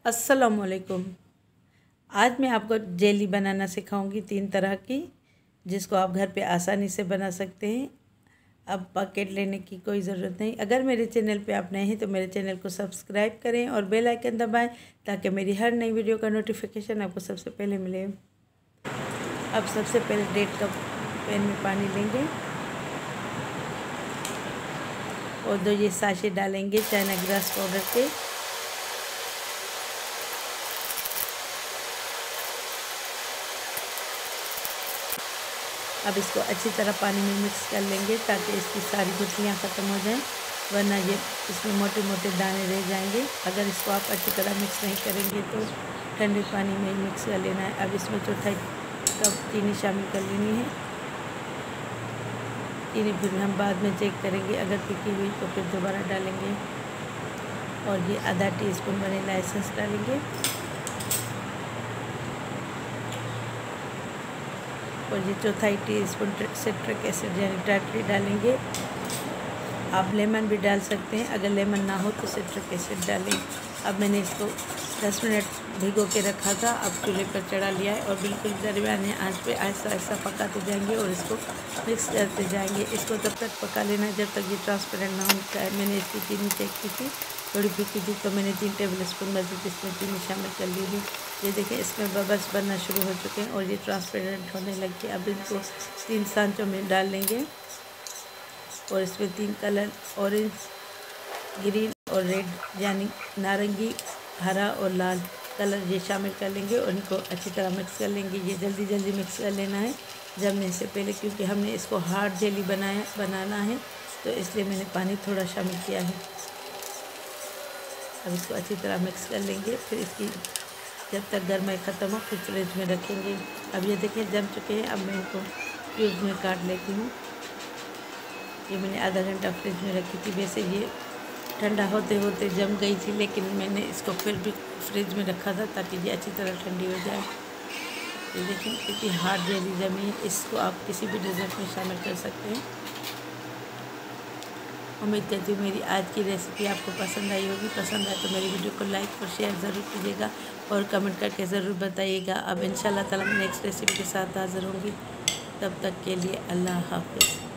अस्सलामुअलैकुम। आज मैं आपको जेली बनाना सिखाऊंगी 3 तरह की, जिसको आप घर पे आसानी से बना सकते हैं। अब पैकेट लेने की कोई ज़रूरत नहीं। अगर मेरे चैनल पे आप नए हैं तो मेरे चैनल को सब्सक्राइब करें और बेल आइकन दबाएं ताकि मेरी हर नई वीडियो का नोटिफिकेशन आपको सबसे पहले मिले। अब सबसे पहले 1.5 कप पैन में पानी लेंगे और 2 ये साशे डालेंगे चाइना ग्रास पाउडर के। अब इसको अच्छी तरह पानी में मिक्स कर लेंगे ताकि इसकी सारी गुठलियाँ ख़त्म हो जाएं, वरना ये इसमें मोटे मोटे दाने रह जाएंगे। अगर इसको आप अच्छी तरह मिक्स नहीं करेंगे तो ठंडे पानी में ही मिक्स कर लेना है। अब इसमें 1/4 कप चीनी शामिल कर लेनी है। चीनी फिर हम बाद में चेक करेंगे, अगर फीकी हुई तो फिर दोबारा डालेंगे। और ये आधा टीस्पून वनीला एसेंस डालेंगे और ये 1/4 टीस्पून सिट्रिक एसिड यानी टाटरी डालेंगे। आप लेमन भी डाल सकते हैं, अगर लेमन ना हो तो सिट्रिक एसिड डालें। अब मैंने इसको 10 मिनट भिगो के रखा था, अब चूल्हे पर चढ़ा लिया है और बिल्कुल दरमियाने आंच पे ऐसा ऐसा पकाते जाएंगे और इसको मिक्स करते जाएंगे। इसको तब तक पका लेना है जब तक ये ट्रांसपेरेंट ना होता है। मैंने इसकी चीनी चेक की थी, थोड़ी फीकी थी, तो मैंने 3 टेबलस्पून मज़ीद इसमें चीनी शामिल कर ली थी। ये देखें इसमें बबल्स बनना शुरू हो चुके हैं और ये ट्रांसपेरेंट होने लगी। अब इनको 3 सांचों में डाल लेंगे और इसमें 3 कलर ऑरेंज, ग्रीन और रेड यानी नारंगी, हरा और लाल कलर ये शामिल कर लेंगे और इनको अच्छी तरह मिक्स कर लेंगे। ये जल्दी जल्दी मिक्स कर लेना है जमने से पहले, क्योंकि हमने इसको हार्ड जेली बनाना है, तो इसलिए मैंने पानी थोड़ा शामिल किया है। अब इसको अच्छी तरह मिक्स कर लेंगे, फिर इसकी जब तक गर्माई ख़त्म हो फिर फ्रिज में रखेंगे। अब ये देखें जम चुके हैं। अब मैं इनको क्यूब में काट लेती हूँ। ये मैंने आधा घंटा फ्रिज में रखी थी। वैसे ये ठंडा होते होते जम गई थी, लेकिन मैंने इसको फिर भी फ्रिज में रखा था ताकि ये अच्छी तरह ठंडी हो जाए। ये देखें कितनी हार्ड जेली जमी है। इसको आप किसी भी डेजर्ट में शामिल कर सकते हैं। उम्मीद करती हूँ मेरी आज की रेसिपी आपको पसंद आई होगी। पसंद आए तो मेरी वीडियो को लाइक और शेयर ज़रूर कीजिएगा और कमेंट करके ज़रूर बताइएगा। अब इंशाल्लाह ताला मैं नेक्स्ट रेसिपी के साथ हाज़िर होंगी। तब तक के लिए अल्लाह हाफ़िज़।